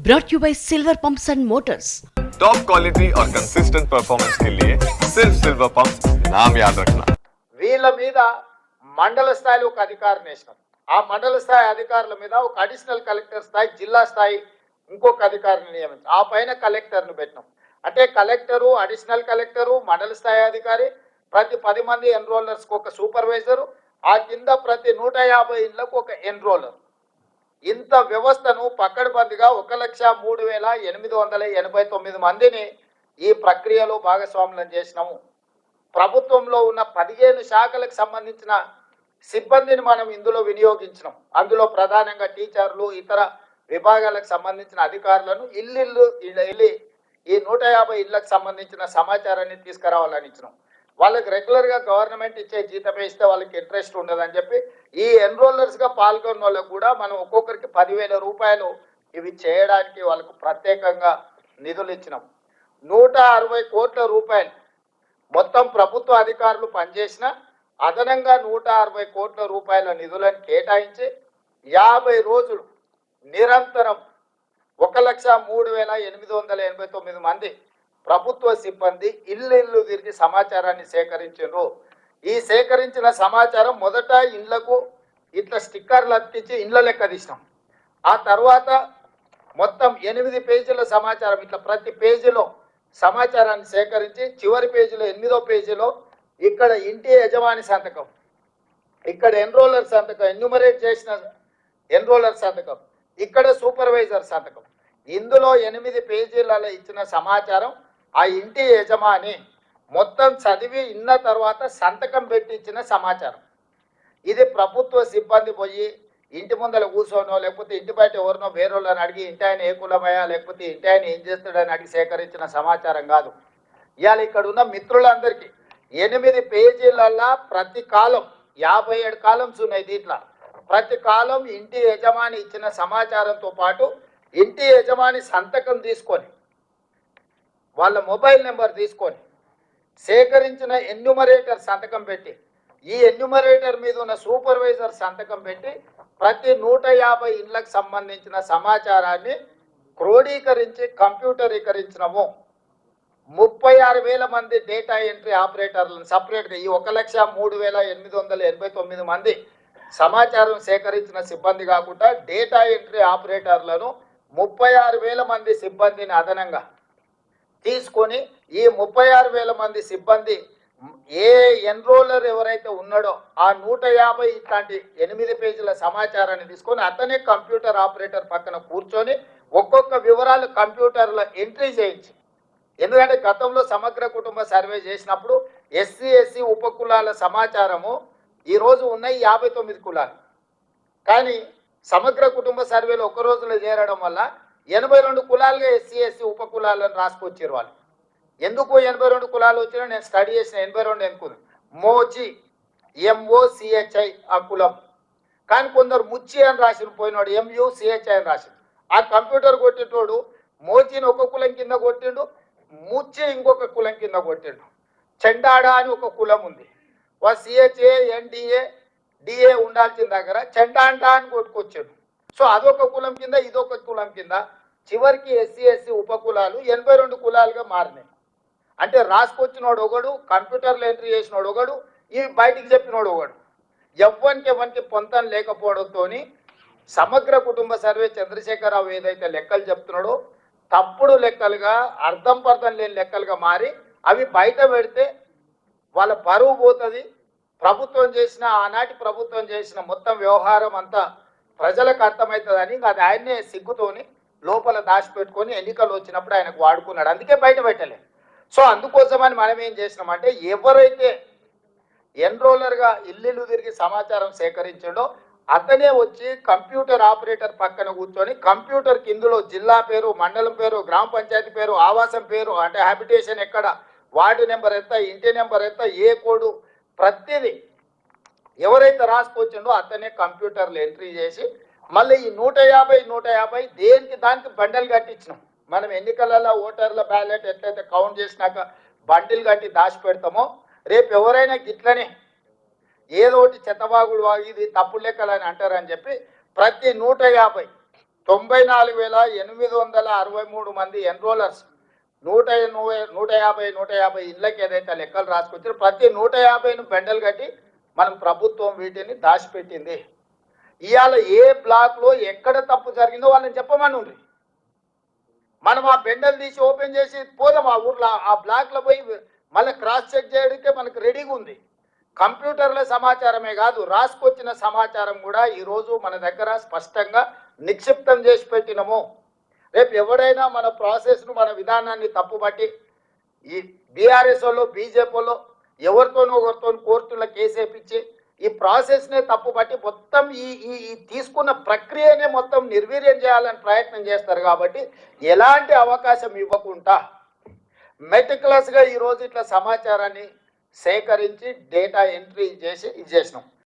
brought you by Silver Pumps and Motors. Top quality और consistent performance के लिए सिर्फ सिल्वर पंप्स नाम याद रखना। వీళ్ళ మీద మండల స్థాయిలో ఒక అధికారిని వేసినాం. ఆ మండల స్థాయి అధికారుల మీద ఒక అడిషనల్ కలెక్టర్ స్థాయి, జిల్లా స్థాయి ఇంకొక అధికారిని నియమించాం. ఆ పైన కలెక్టర్ను పెట్టినాం. అంటే కలెక్టరు, అడిషనల్ కలెక్టరు, మండల స్థాయి అధికారి, ప్రతి 10 మంది ఎన్రోలర్స్కి ఒక సూపర్వైజరు, ఆ కింద ప్రతి 150 ఇళ్లకు ఒక ఎన్రోలర్. ఇంత వ్యవస్థను పక్కడబందిగా 1,03,889 మందిని ఈ ప్రక్రియలో భాగస్వాములను చేసినాము. ప్రభుత్వంలో ఉన్న 15 శాఖలకు సంబంధించిన సిబ్బందిని మనం ఇందులో వినియోగించినాం. అందులో ప్రధానంగా టీచర్లు, ఇతర విభాగాలకు సంబంధించిన అధికారులను ఇల్లు వెళ్ళి ఈ 150 ఇళ్లకు సంబంధించిన సమాచారాన్ని తీసుకురావాలని ఇచ్చినాం. వాళ్ళకి రెగ్యులర్గా గవర్నమెంట్ ఇచ్చే జీతం ఇస్తే వాళ్ళకి ఇంట్రెస్ట్ ఉండదని చెప్పి ఈ ఎన్రోలర్స్గా పాల్గొన్న వాళ్ళకు కూడా మనం ఒక్కొక్కరికి 10,000 రూపాయలు ఇవి చేయడానికి వాళ్ళకు ప్రత్యేకంగా నిధులు ఇచ్చినాం. 160 కోట్ల రూపాయలు మొత్తం ప్రభుత్వ అధికారులు పనిచేసిన అదనంగా 160 కోట్ల రూపాయల నిధులను కేటాయించి 50 రోజులు నిరంతరం 1,03,889 మంది ప్రభుత్వ సిబ్బంది ఇల్లు తిరిగి సమాచారాన్ని సేకరించారు. ఈ సేకరించిన సమాచారం మొదట ఇళ్లకు ఇట్లా స్టిక్కర్లు అతికించి ఇళ్ల లెక్క తీసినాం. ఆ తర్వాత మొత్తం 8 పేజీల సమాచారం ఇట్లా ప్రతి పేజీలో సమాచారాన్ని సేకరించి చివరి పేజీలో 8వ పేజీలో ఇక్కడ ఇంటి యజమాని సంతకం, ఇక్కడ ఎన్రోలర్ సంతకం, ఎన్యూమరేట్ చేసిన ఎన్రోలర్ సంతకం, ఇక్కడ సూపర్వైజర్ సంతకం. ఇందులో 8 పేజీలలో ఇచ్చిన సమాచారం ఆ ఇంటి యజమాని మొత్తం చదివి ఇన్న తర్వాత సంతకం పెట్టి ఇచ్చిన సమాచారం. ఇది ప్రభుత్వ సిబ్బంది పోయి ఇంటి ముందర కూర్చోనో లేకపోతే ఇంటి బయట ఎవరినో వేరేళ్ళని అడిగి ఇంటి ఆయన ఏ కులమయ్యా లేకపోతే ఇంటి ఆయన ఏం చేస్తాడని అడిగి సేకరించిన సమాచారం కాదు. ఇవాళ ఇక్కడ ఉన్న మిత్రులందరికీ 8 పేజీలల్లా ప్రతి కాలం 57 కాలమ్స్ ఉన్నాయి. దీంట్లో ప్రతి కాలం ఇంటి యజమాని ఇచ్చిన సమాచారంతో పాటు ఇంటి యజమాని సంతకం తీసుకొని వాళ్ళ మొబైల్ నెంబర్ తీసుకొని సేకరించిన ఎన్యూమరేటర్ సంతకం పెట్టి ఈ ఎన్యూమరేటర్ మీద ఉన్న సూపర్వైజర్ సంతకం పెట్టి ప్రతి 150 ఇళ్లకు సంబంధించిన సమాచారాన్ని క్రోడీకరించి కంప్యూటరీకరించినము. 36,000 మంది డేటా ఎంట్రీ ఆపరేటర్లను సపరేట్గా ఈ 1,03,889 మంది సమాచారం సేకరించిన సిబ్బంది కాకుండా డేటా ఎంట్రీ ఆపరేటర్లను 36,000 మంది సిబ్బందిని అదనంగా తీసుకొని ఈ 36,000 మంది సిబ్బంది ఏ ఎన్రోలర్ ఎవరైతే ఉన్నాడో ఆ 150 ఇట్లాంటి 8 పేజీల సమాచారాన్ని తీసుకొని అతనే కంప్యూటర్ ఆపరేటర్ పక్కన కూర్చొని ఒక్కొక్క వివరాలు కంప్యూటర్లో ఎంట్రీ చేయించి, ఎందుకంటే గతంలో సమగ్ర కుటుంబ సర్వే చేసినప్పుడు ఎస్సీ ఎస్సీ ఉపకులాల సమాచారము ఈరోజు ఉన్నాయి 59 కులాలు. కానీ సమగ్ర కుటుంబ సర్వేలో ఒక రోజులో చేరడం వల్ల 82 కులాలుగా ఎస్సీ ఎస్సీ ఉపకులాలను రాసుకొచ్చారు వాళ్ళు. ఎందుకు 82 కులాలు వచ్చినా నేను స్టడీ చేసిన 82 ఎందుకు మోచి MOCHI ఆ కులం, కానీ కొందరు ముచ్చి అని రాసిన పోయినాడు MUCHI అని రాసిన. ఆ కంప్యూటర్ కొట్టేటోడు మోచిని ఒక కులం కింద కొట్టిండు, ముచ్చి ఇంకొక కులం కింద కొట్టిండు. చెండాడ అని ఒక కులం ఉంది, CHA NDA DA ఉండాల్సిన దగ్గర చెండాండా అని కొట్టుకొచ్చాడు. సో అదొక కులం కింద ఇదొక కులం కింద చివరికి ఎస్సీ ఎస్సీ ఉపకులాలు 82 కులాలుగా మారినాయి. అంటే రాసుకొచ్చినోడు ఒకడు, కంప్యూటర్లో ఎంట్రీ చేసినోడు ఒకడు, ఇవి బయటికి చెప్పినోడు ఒకడు. ఎవరికి పొంతం లేకపోవడంతో సమగ్ర కుటుంబ సర్వే చంద్రశేఖరరావు ఏదైతే లెక్కలు చెప్తున్నాడో తప్పుడు లెక్కలుగా, అర్థం పర్థం లేని లెక్కలుగా మారి అవి బయట పెడితే వాళ్ళ పరువు పోతుంది. ప్రభుత్వం చేసిన ఆనాటి ప్రభుత్వం చేసిన మొత్తం వ్యవహారం అంతా ప్రజలకు అర్థమవుతుందని అది ఆయన్నే సిగ్గుతోని లోపల దాచిపెట్టుకొని ఎన్నికలు వచ్చినప్పుడు ఆయనకు వాడుకున్నాడు. అందుకే బయట పెట్టలే. సో అందుకోసమని మనం ఏం చేసినామంటే ఎవరైతే ఎన్రోలర్గా ఇల్లు తిరిగి సమాచారం సేకరించాడో అతనే వచ్చి కంప్యూటర్ ఆపరేటర్ పక్కన కూర్చొని కంప్యూటర్కి ఇందులో జిల్లా పేరు, మండలం పేరు, గ్రామ పంచాయతీ పేరు, ఆవాసం పేరు, అంటే హ్యాబిటేషన్ ఎక్కడ, వార్డు నెంబర్ ఎంత, ఇంటి నెంబర్ ఎంత, ఏ కోడు, ప్రతిదీ ఎవరైతే రాసుకొచ్చిండో అతనే కంప్యూటర్లో ఎంట్రీ చేసి మళ్ళీ ఈ 150 దేనికి దానికి బండలు కట్టించినాం. మనం ఎన్నికలలో ఓటర్ల బ్యాలెట్ ఎట్లయితే కౌంట్ చేసినాక బండిల్ కట్టి దాచి పెడతామో రేపు ఎవరైనా గిట్లనే ఏదో ఒకటి చెత్తబాగుడు ఇది తప్పుడు లెక్కలని అంటారని చెప్పి ప్రతి 150 94,863 మంది ఎన్రోలర్స్ 150 ఇళ్ళకి ఏదైతే లెక్కలు రాసుకొచ్చారో ప్రతి 150ను బెండలు కట్టి మనం ప్రభుత్వం వీటిని దాచిపెట్టింది. ఇవాళ ఏ బ్లాక్లో ఎక్కడ తప్పు జరిగిందో వాళ్ళని చెప్పమని ఉంది. మనం ఆ బెండలు తీసి ఓపెన్ చేసి పోదాం ఆ ఊర్లో ఆ బ్లాక్లో పోయి మళ్ళీ క్రాస్ చెక్ చేయడానికే మనకు రెడీగా ఉంది. కంప్యూటర్ల సమాచారమే కాదు, రాసుకొచ్చిన సమాచారం కూడా ఈరోజు మన దగ్గర స్పష్టంగా నిక్షిప్తం చేసి పెట్టినము. రేపు ఎవడైనా మన ప్రాసెస్ను మన విధానాన్ని తప్పుపట్టి ఈ బీఆర్ఎస్ వాళ్ళు బీజేపీ వాళ్ళు ఎవరితోనో ఒకరితో కోర్టులో కేసు వేయించి ఈ ప్రాసెస్నే తప్పుపట్టి మొత్తం ఈ తీసుకున్న ప్రక్రియనే మొత్తం నిర్వీర్యం చేయాలని ప్రయత్నం చేస్తారు. కాబట్టి ఎలాంటి అవకాశం ఇవ్వకుండా మెటిక్యులస్గా ఈరోజు ఇట్లా సమాచారాన్ని సేకరించి డేటా ఎంట్రీ చేసి ఇది చేసినాం.